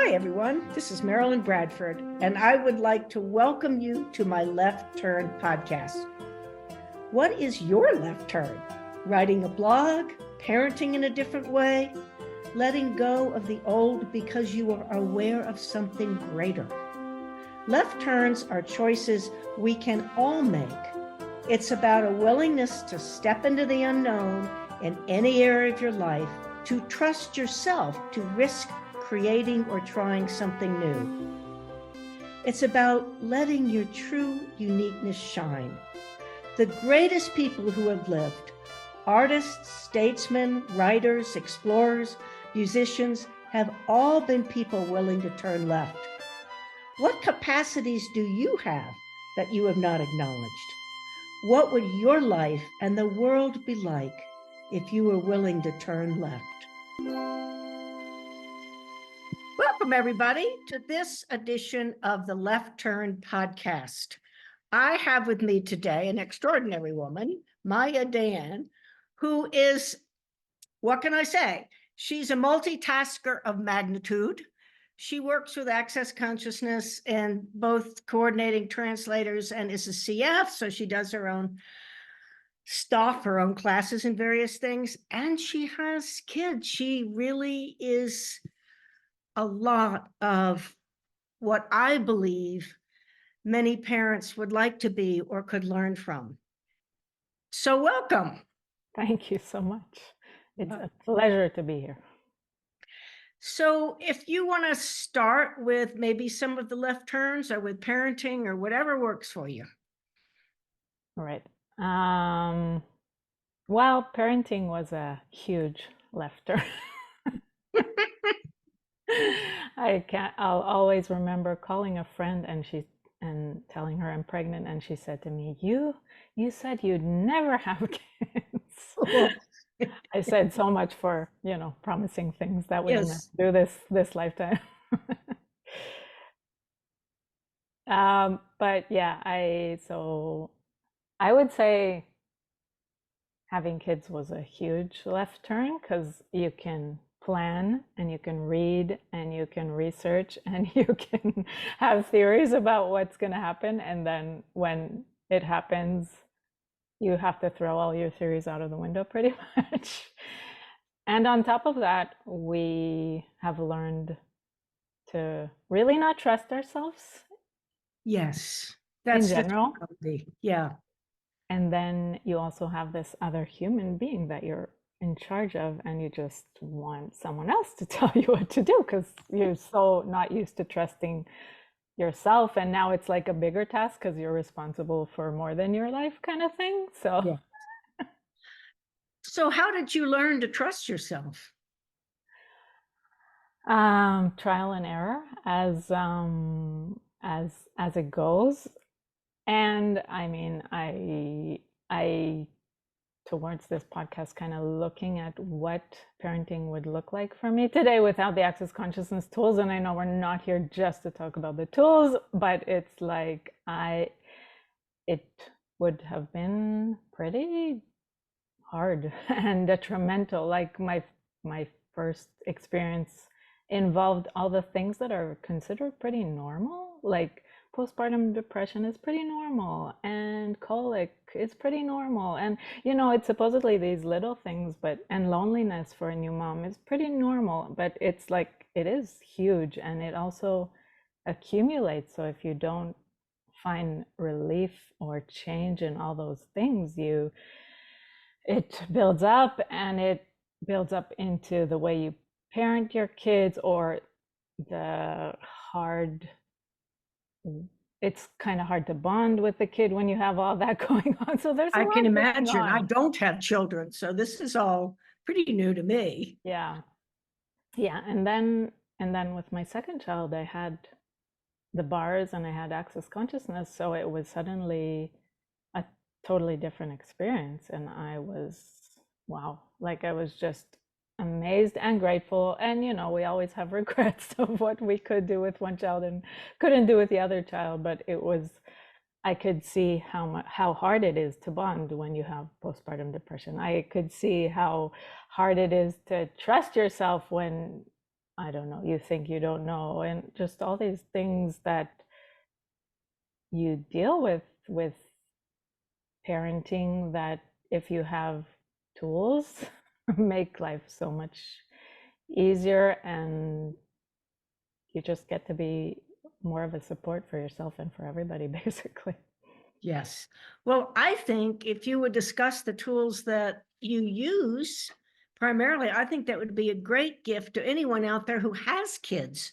Hi, everyone. This is Marilyn Bradford, and I would like to welcome you to my Left Turn podcast. What is your left turn? Writing a blog, parenting in a different way, letting go of the old because you are aware of something greater. Left turns are choices we can all make. It's about a willingness to step into the unknown in any area of your life, to trust yourself, to risk creating or trying something new. It's about letting your true uniqueness shine. The greatest people who have lived, artists, statesmen, writers, explorers, musicians, have all been people willing to turn left. What capacities do you have that you have not acknowledged? What would your life and the world be like if you were willing to turn left? Welcome, everybody, to this edition of the Left Turn podcast. I have with me today an extraordinary woman, Dayan, who is, what can I say? She's a multitasker of magnitude. She works with Access Consciousness and both coordinating translators and is a CF, so she does her own stuff, her own classes and various things, and she has kids. She really is a lot of what I believe many parents would like to be or could learn from. So welcome. Thank you so much. It's a pleasure to be here. So if you want to start with maybe some of the left turns or with parenting or whatever works for you. All right. Well, parenting was a huge left turn. I'll always remember calling a friend and telling her I'm pregnant, and she said to me, you said you'd never have kids. I said so much for, promising things that we're gonna do this lifetime. But yeah, I would say having kids was a huge left turn because you can plan and you can read and you can research and you can have theories about what's going to happen, and then when it happens you have to throw all your theories out of the window pretty much. And on top of that, we have learned to really not trust ourselves. Yes, that's in general. Yeah. And then you also have this other human being that you're in charge of, and you just want someone else to tell you what to do because you're so not used to trusting yourself. And now it's like a bigger task because you're responsible for more than your life kind of thing. So yeah. So how did you learn to trust yourself? Trial and error as it goes. And I mean, I towards this podcast kind of looking at what parenting would look like for me today without the Access Consciousness tools. And I know we're not here just to talk about the tools, but it's like it would have been pretty hard and detrimental. Like my first experience involved all the things that are considered pretty normal, like postpartum depression is pretty normal and colic is pretty normal, and it's supposedly these little things, and loneliness for a new mom is pretty normal, but it's like it is huge and it also accumulates. So if you don't find relief or change in all those things, it builds up, and it builds up into the way you parent your kids, or it's kind of hard to bond with the kid when you have all that going on. So I can imagine. I don't have children, so this is all pretty new to me. Yeah. And then with my second child, I had the bars and I had Access Consciousness, so it was suddenly a totally different experience, and I was I was just amazed and grateful. And we always have regrets of what we could do with one child and couldn't do with the other child, but I could see how hard it is to bond when you have postpartum depression. I could see how hard it is to trust yourself when I don't know, you think you don't know, and just all these things that you deal with parenting that if you have tools make life so much easier, and you just get to be more of a support for yourself and for everybody basically. Yes. Well, I think if you would discuss the tools that you use primarily, I think that would be a great gift to anyone out there who has kids,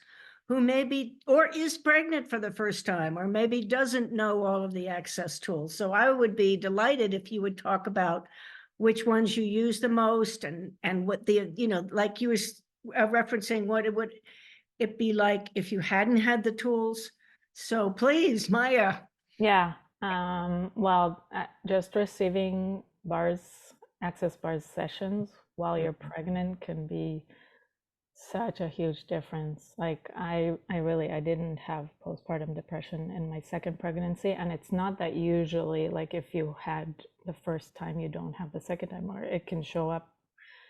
who maybe or is pregnant for the first time, or maybe doesn't know all of the access tools. So I would be delighted if you would talk about which ones you use the most, and what the, like you were referencing, what it would it be like if you hadn't had the tools. So please, Maya. Yeah. Well, just receiving bars, access bars sessions while you're pregnant can be such a huge difference. Like I didn't have postpartum depression in my second pregnancy, and it's not that usually like if you had the first time you don't have the second time, or it can show up.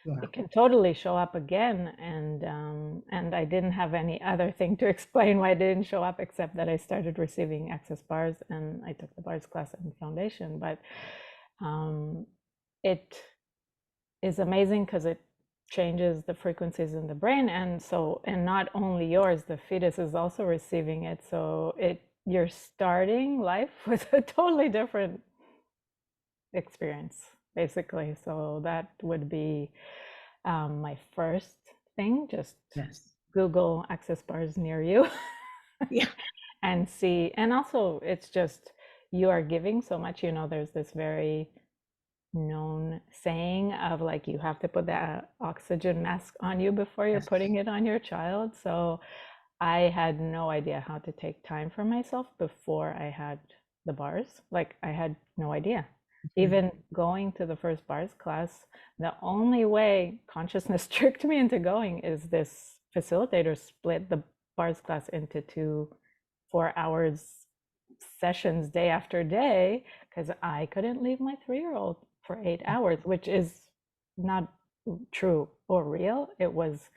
Yeah. It can totally show up again, and I didn't have any other thing to explain why it didn't show up except that I started receiving access bars and I took the bars class and foundation. But it is amazing because it changes the frequencies in the brain, and not only yours, the fetus is also receiving it, so you're starting life with a totally different experience basically. So that would be my first thing. Just Yes. Google access bars near you. Yeah. And see, and also it's just you are giving so much, there's this very known saying of like you have to put that oxygen mask on you before you're Yes. putting it on your child. So I had no idea how to take time for myself before I had the bars. Like I had no idea. Even going to the first bars class, the only way consciousness tricked me into going is this facilitator split the bars class into 4 hours sessions day after day, because I couldn't leave my 3-year-old for 8 hours, which is not true or real. It was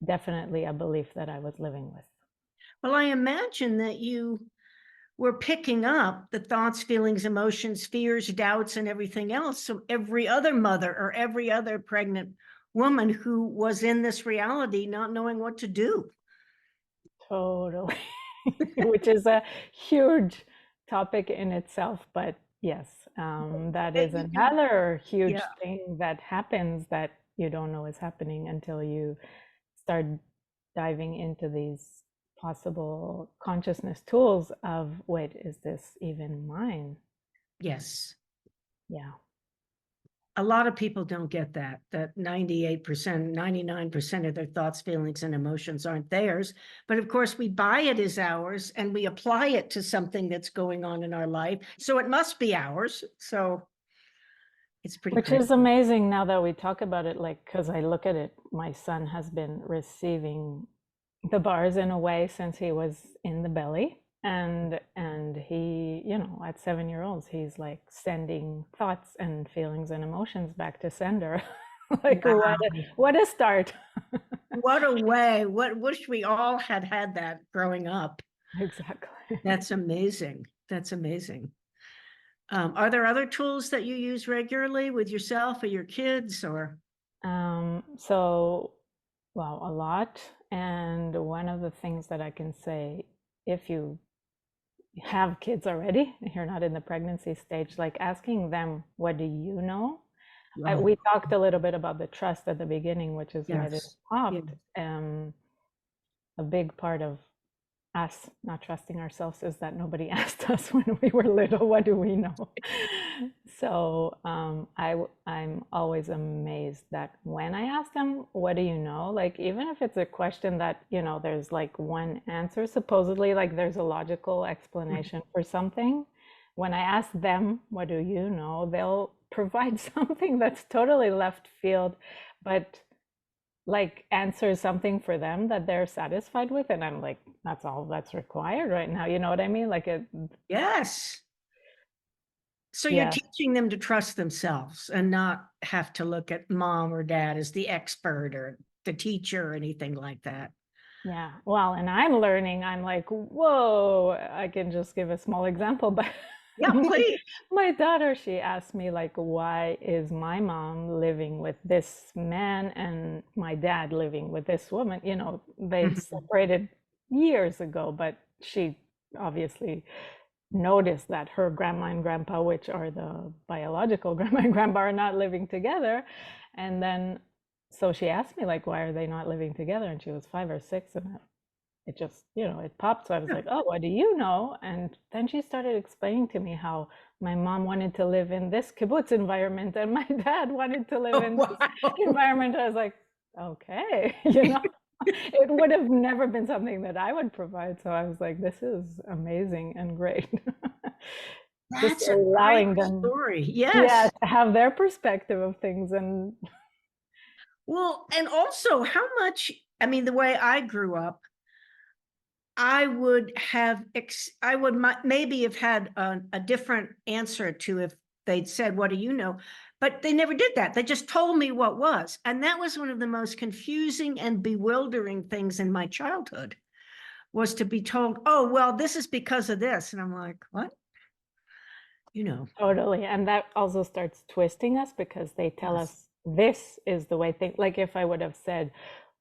definitely a belief that I was living with. Well, I imagine that you were picking up the thoughts, feelings, emotions, fears, doubts, and everything else. So every other mother or every other pregnant woman who was in this reality, not knowing what to do. Totally. Which is a huge topic in itself. But yes, that is another huge thing that happens that you don't know is happening until you start diving into these possible consciousness tools of, wait, is this even mine? Yes. Yeah. A lot of people don't get that 98%, 99% of their thoughts, feelings, and emotions aren't theirs. But of course, we buy it as ours and we apply it to something that's going on in our life. So it must be ours. So it's pretty Which crazy. is amazing now that we talk about it, like, because I look at it, my son has been receiving the bars in a way since he was in the belly. And he, at 7-year-olds, he's like sending thoughts and feelings and emotions back to sender. Like, Wow. what a start. What a way. What wish we all had that growing up. Exactly. That's amazing. That's amazing. Are there other tools that you use regularly with yourself or your kids, or? Well, a lot. And one of the things that I can say, if you have kids already, you're not in the pregnancy stage, like asking them, what do you know? We talked a little bit about the trust at the beginning, which is why this popped. A big part of us not trusting ourselves is that nobody asked us when we were little, what do we know? So I'm always amazed that when I ask them, what do you know? Like, even if it's a question that, there's like one answer, supposedly, like there's a logical explanation for something. When I ask them, what do you know? They'll provide something that's totally left field, but like answers something for them that they're satisfied with, and I'm like, that's all that's required right now, you know what I mean? Like it. Yes. So you're teaching them to trust themselves and not have to look at mom or dad as the expert or the teacher or anything like that. Yeah. Well, and I'm learning. I'm like, whoa, I can just give a small example, but Yeah, my please. my daughter, she asked me like, why is my mom living with this man and my dad living with this woman? You know, they Mhm. separated years ago, but she obviously noticed that her grandma and grandpa, which are the biological grandma and grandpa, are not living together. And then, so she asked me, like, why are they not living together? And she was 5 or 6, and it just, it popped. So I was Yeah. like, oh, what do you know? And then she started explaining to me how my mom wanted to live in this kibbutz environment and my dad wanted to live Oh, in this wow. environment. I was like, okay, it would have never been something that I would provide. So I was like, this is amazing and great. Just That's a great allowing them, story. yeah, Yes. to have their perspective of things. And Well, and also how much, I mean, the way I grew up, I would maybe have had a different answer to if they'd said, what do you know? But they never did that. They just told me what was. And that was one of the most confusing and bewildering things in my childhood, was to be told, oh, well, this is because of this. And I'm like, what? You know, totally. And that also starts twisting us because they tell yes. us this is the way things, like if I would have said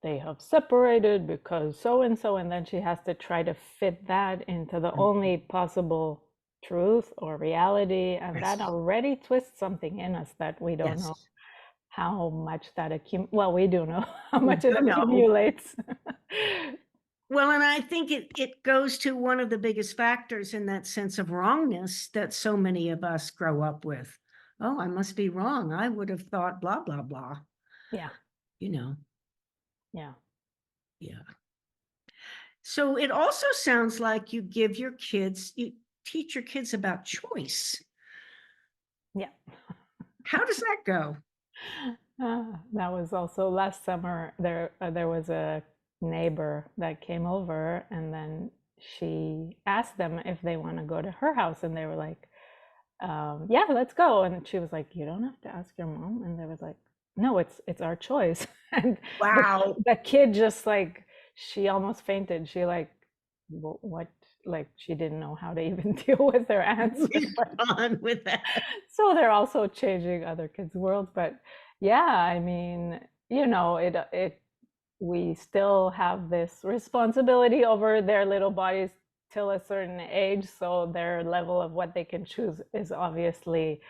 they have separated because so and so, and then she has to try to fit that into the only possible truth or reality. And that Yes. already twists something in us that we don't know Yes. how much that well, we do know how We much it do know. accumulates. Well, and I think it goes to one of the biggest factors in that sense of wrongness that so many of us grow up with. Oh, I must be wrong. I would have thought blah, blah, blah. Yeah, You know, yeah, yeah. So it also sounds like you teach your kids about choice. yeah. How does that go? That was also last summer. There was a neighbor that came over, and then she asked them if they want to go to her house, and they were like, "Yeah, let's go." And she was like, "You don't have to ask your mom." And they was like, "No, it's our choice." And the Wow. the kid just like she almost fainted. She like what like she didn't know how to even deal with their answer. Respond with that. So they're also changing other kids' worlds, but yeah, I mean, it we still have this responsibility over their little bodies till a certain age, so their level of what they can choose is obviously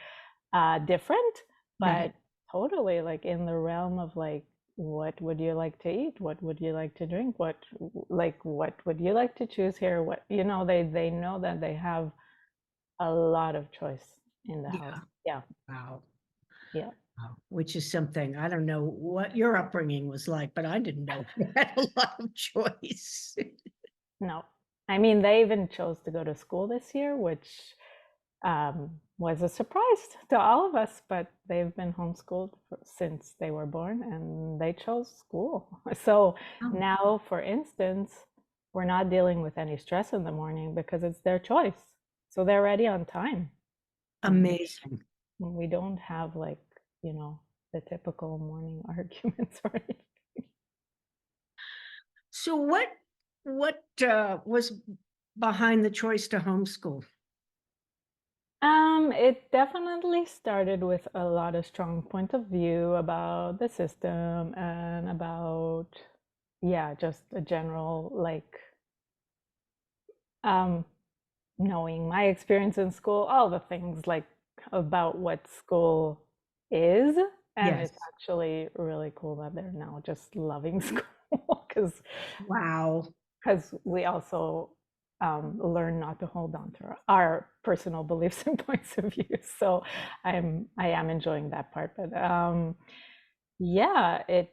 different, but Right. totally like in the realm of like what would you like to eat, what would you like to drink, what would you like to choose here, what they know that they have a lot of choice in the house. Yeah. Yeah. Wow. Yeah. Wow. Which is something I don't know what your upbringing was like, but I didn't know you had a lot of choice. No. I mean, they even chose to go to school this year, which was a surprise to all of us, but they've been homeschooled since they were born and they chose school. So Oh, now, for instance, we're not dealing with any stress in the morning because it's their choice. So they're ready on time. And amazing. we don't have like, you know, the typical morning arguments or anything. So what was behind the choice to homeschool? It definitely started with a lot of strong point of view about the system and about, yeah, just a general like um, knowing my experience in school, all the things like about what school is, and Yes. it's actually really cool that they're now just loving school Wow. because we also learn not to hold on to our personal beliefs and points of view. So I am enjoying that part, but yeah, it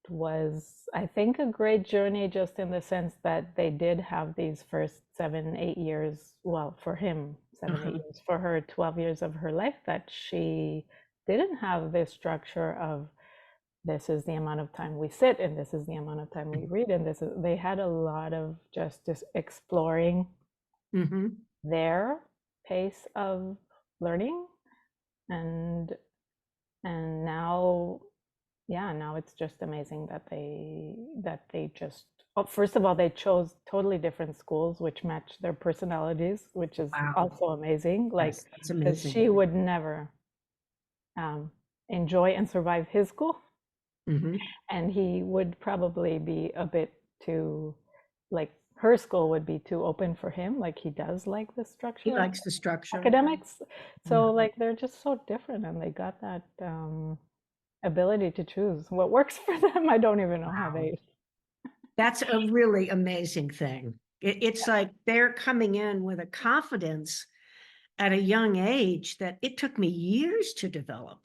was, I think, a great journey just in the sense that they did have these first 7, 8 years. Well, for him, seven, eight Uh-huh. years. For her, 12 years of her life that she didn't have this structure of this is the amount of time we sit and this is the amount of time we read and they had a lot of just exploring Hmm. their pace of learning and now yeah, now it's just amazing that they just, oh, first of all, they chose totally different schools which match their personalities, which is Wow. also amazing. Like, Yes, that's because amazing. she would never um, enjoy and survive his school, Hmm. and he would probably be a bit too, like, her school would be too open for him. Like, he does like the He structure of likes the structure. academics. Yeah. So, like, they're just so different, and they got that ability to choose what works for them. I don't even know how Wow. they. That's a really amazing thing. It's like they're coming in with a confidence at a young age that it took me years to develop.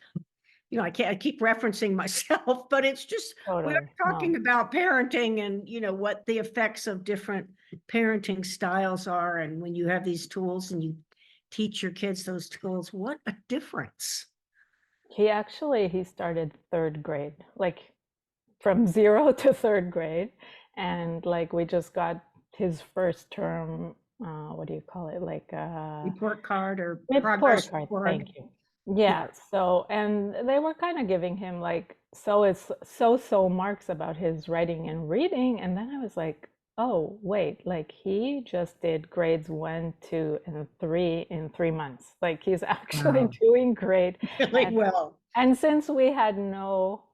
I keep referencing myself, but it's just, we're Totally. talking No. about parenting and, what the effects of different parenting styles are. And when you have these tools and you teach your kids those tools, what a difference. He started third grade, like from zero to third grade. And like we just got his first term, what do you call it? Like Report card or report progress card. report. Thank you. Yeah. Yeah. So, and they were kind of giving him like, so it's so marks about his writing and reading. And then I was like, oh, wait, like he just did grades 1, 2, and 3 in 3 months. Like he's actually Wow. doing great. Really And, well. and since we had no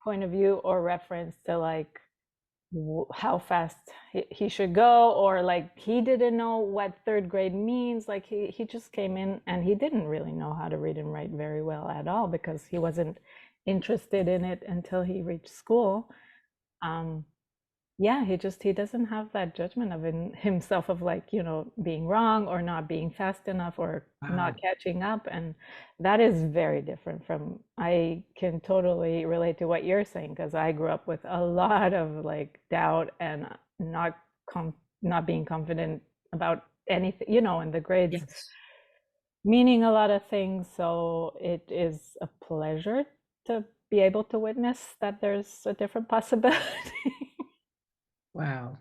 point of view or reference to like how fast he should go, or like he didn't know what third grade means, like he just came in and he didn't really know how to read and write very well at all because he wasn't interested in it until he reached school. um yeah, he doesn't have that judgment of himself of like, being wrong or not being fast enough or not Wow. catching up. And that is very different from, I can totally relate to what you're saying because I grew up with a lot of like doubt and not being confident about anything, in the grades, Yes. meaning a lot of things. So it is a pleasure to be able to witness that there's a different possibility. Wow.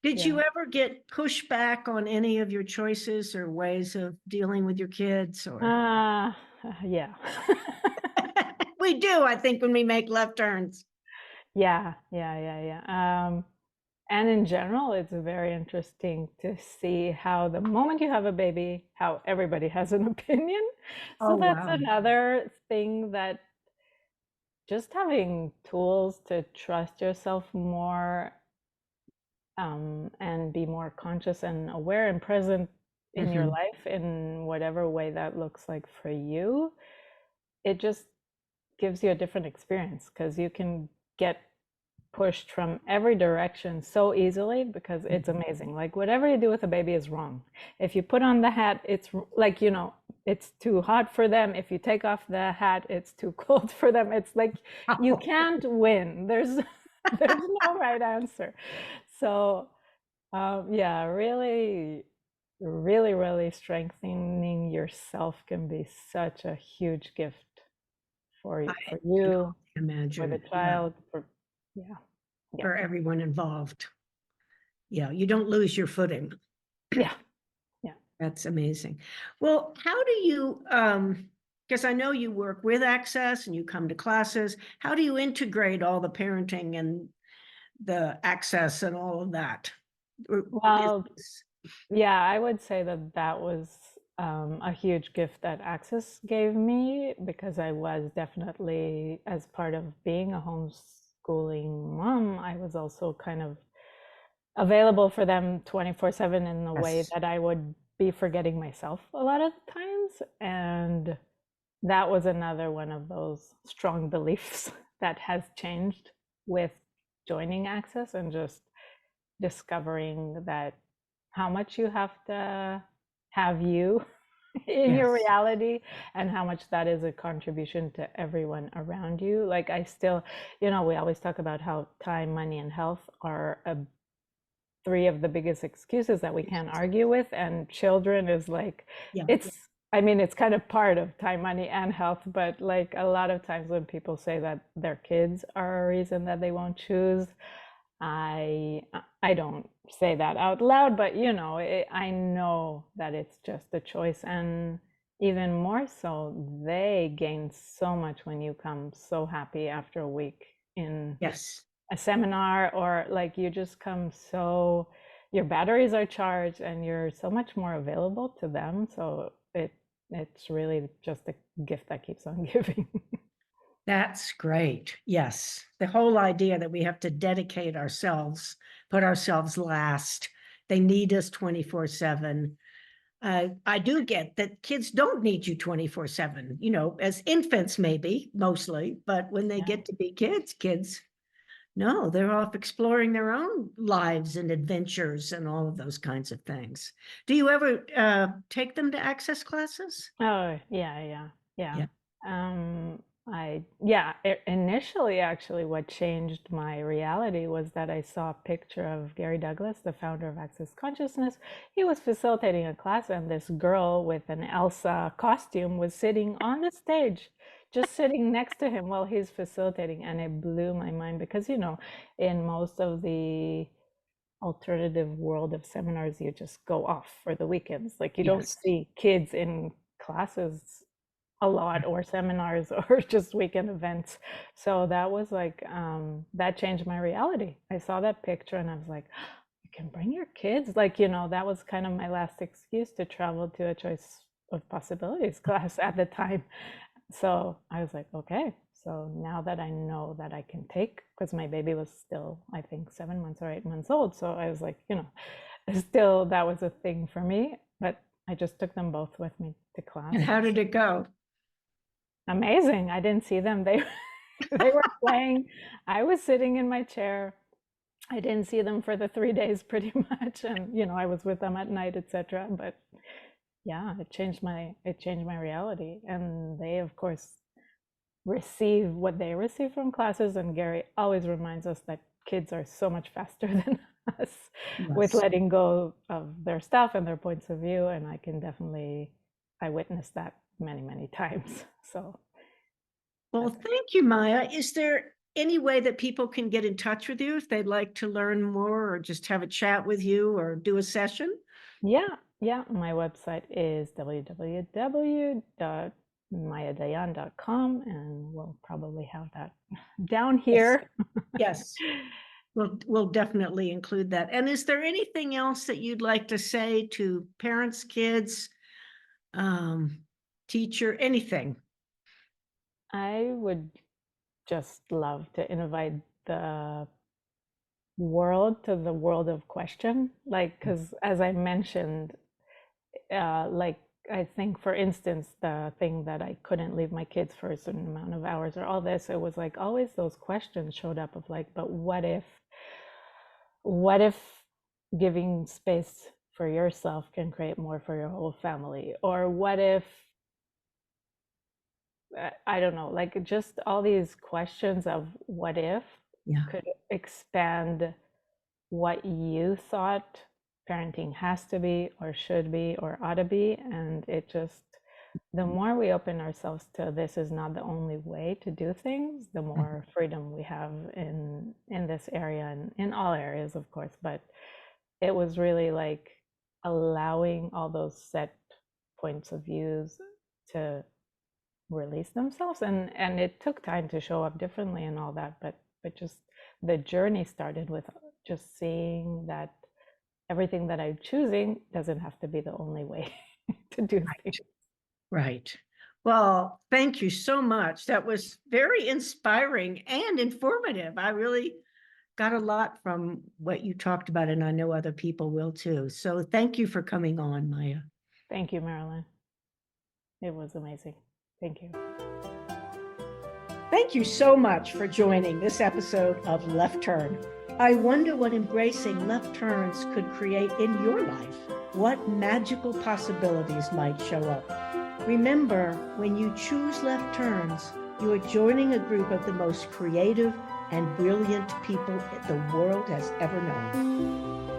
Did Yeah. you ever get pushback on any of your choices or ways of dealing with your kids or Uh, yeah. we do, I think, when we make left turns. Yeah, yeah, yeah, yeah. And in general, it's very interesting to see how the moment you have a baby, how everybody has an opinion. Oh, So that's wow. another thing, that just having tools to trust yourself more, and be more conscious and aware and present in your Hmm. life in whatever way that looks like for you, it just gives you a different experience because you can get pushed from every direction so easily because it's amazing. Like whatever you do with a baby is wrong. If you put on the hat, it's like, it's too hot for them. If you take off the hat, it's too cold for them. It's like you Oh, can't win. There's no right answer. So yeah, really, really, really strengthening yourself can be such a huge gift I for can you, only for the imagine. Yeah. child, for yeah, yeah, For everyone involved. Yeah. You don't lose your footing. yeah, yeah. That's amazing. Well, how do you, because I know you work with Access and you come to classes, how do you integrate all the parenting and the access and all of that? Well, yeah, I would say that that was a huge gift that Access gave me because I was definitely, as part of being a homeschooling mom, I was also kind of available for them 24/7 in the way Yes. that I would be forgetting myself a lot of the times. And that was another one of those strong beliefs that has changed with joining Access and just discovering that how much you have to have you in your Yes. reality and how much that is a contribution to everyone around you. Like I still, we always talk about how time, money, and health are three of the biggest excuses that we can't argue with, and children is like, Yeah. it's kind of part of time, money, and health. But like a lot of times when people say that their kids are a reason that they won't choose, I I don't say that out loud, but I know that it's just a choice. And even more so, they gain so much when you come so happy after a week in Yes. a seminar, or like you just come so your batteries are charged and you're so much more available to them. So it's really just a gift that keeps on giving. That's great. Yes. The whole idea that we have to dedicate ourselves, put ourselves last. They need us 24/7. I do get that kids don't need you 24/7, as infants, maybe mostly, but when they Yeah. get to be kids, no, they're off exploring their own lives and adventures and all of those kinds of things. Do you ever take them to access classes? Oh, yeah. Yeah. Initially, actually, what changed my reality was that I saw a picture of Gary Douglas, the founder of Access Consciousness. He was facilitating a class, and this girl with an Elsa costume was sitting on the stage, just sitting next to him while he's facilitating. And it blew my mind because, in most of the alternative world of seminars, you just go off for the weekends. Like you don't Yes. see kids in classes a lot, or seminars, or just weekend events. So that was like that changed my reality. I saw that picture and I was like, you can bring your kids. Like, that was kind of my last excuse to travel to a choice of possibilities class at the time. So I was like, okay. So now that I know that I can take, because my baby was still, I think, 7 months or 8 months old. So I was like, still that was a thing for me. But I just took them both with me to class. And how did it go? Amazing. I didn't see them. They they were playing. I was sitting in my chair. I didn't see them for the 3 days pretty much. And I was with them at night, etc. But yeah, it changed my reality. And they, of course, receive what they receive from classes. And Gary always reminds us that kids are so much faster than us with Yes. letting go of their stuff and their points of view. And I witnessed that many, many times. So, Well, thank you, Maya. Is there any way that people can get in touch with you if they'd like to learn more or just have a chat with you or do a session? yeah. My website is www.mayadayan.com, and we'll probably have that down here. Yes. We'll definitely include that. And is there anything else that you'd like to say to parents, kids, teacher, anything? I would just love to invite the world to the world of question, like, because as I mentioned, like, I think, for instance, the thing that I couldn't leave my kids for a certain amount of hours or all this, it was like always those questions showed up of like, but what if giving space for yourself can create more for your whole family? Or what if, I don't know, like just all these questions of what if could expand what you thought parenting has to be or should be or ought to be. And it just, the more we open ourselves to this is not the only way to do things, the more freedom we have in this area, and in all areas, of course. But it was really like allowing all those set points of views to release themselves, and it took time to show up differently and all that, but just the journey started with just seeing that everything that I'm choosing doesn't have to be the only way to do things. Right. Well, thank you so much. That was very inspiring and informative. I really got a lot from what you talked about, and I know other people will too. So thank you for coming on, Maya. Thank you, Marilyn. It was amazing. Thank you. Thank you so much for joining this episode of Left Turn. I wonder what embracing left turns could create in your life. What magical possibilities might show up. Remember, when you choose left turns, you are joining a group of the most creative and brilliant people the world has ever known.